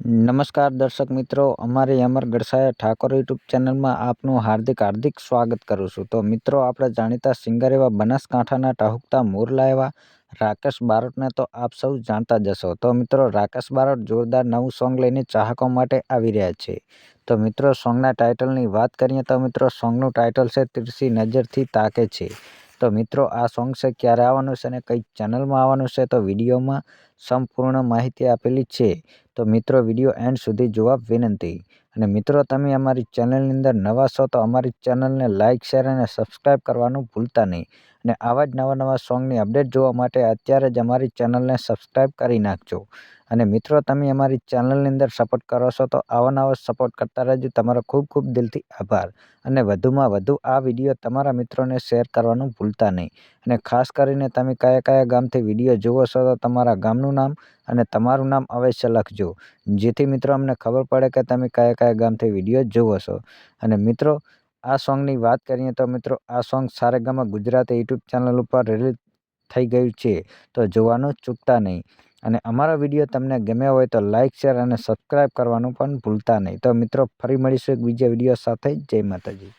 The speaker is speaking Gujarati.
નમસ્કાર દર્શક મિત્રો, અમારી અમર ગડસાયા ઠાકોર યુટ્યુબ ચેનલમાં આપનું હાર્દિક સ્વાગત કરું છું. તો મિત્રો, આપણે જાણીતા સિંગર એવા બનાસકાંઠાના ટહુકતા મોરલા એવા રાકેશ બારોટને તો આપ સૌ જાણતા જ હશો. તો મિત્રો, રાકેશ બારોટ જોરદાર નવું સોંગ લઈને ચાહકો માટે આવી રહ્યા છે. તો મિત્રો, સોંગના ટાઇટલની વાત કરીએ તો મિત્રો, સોંગનું ટાઇટલ છે તિરસી નજરથી તાકે છે. તો મિત્રો, આ સોંગ છે ક્યારે આવવાનું છે અને કઈ ચેનલમાં આવવાનું છે, તો વિડીયોમાં સંપૂર્ણ માહિતી આપેલી છે. તો મિત્રો, વિડીયો એન્ડ સુધી જોવા વિનંતી. અને મિત્રો, તમે અમારી ચેનલની અંદર નવા છો તો અમારી ચેનલને લાઇક, શેર અને સબસ્ક્રાઈબ કરવાનું ભૂલતા નહીં. અને આવા જ નવા સોંગની અપડેટ જોવા માટે અત્યારે જ અમારી ચેનલને સબસ્ક્રાઈબ કરી નાખજો. અને મિત્રો, તમે અમારી ચેનલની અંદર સપોર્ટ કરો છો તો આવો સપોર્ટ કરતા રહેજો. તમારો ખૂબ દિલથી આભાર. અને વધુમાં વધુ આ વિડીયો તમારા મિત્રોને શેર કરવાનું ભૂલતા નહીં. અને ખાસ કરીને તમે કયા ગામથી વિડીયો જુઓ છો તો તમારા ગામનું નામ અને તમારું નામ અવશ્ય લખજો, જેથી મિત્રો અમને ખબર પડે કે તમે કયા ગામથી વિડીયો જુઓ છો. અને મિત્રો, આ સોંગની વાત કરીએ તો મિત્રો, આ song Saregama Gujarati YouTube channel ઉપર રિલીઝ થઈ ગયું છે, તો જોવાનું ચૂકતા નહીં. અને અમારો વિડીયો તમને ગમ્યો હોય તો લાઇક, શેર અને સબસ્ક્રાઈબ કરવાનું પણ ભૂલતા નહીં. તો મિત્રો, ફરી મળીશું એક બીજા વિડીયો સાથે. જય માતાજી.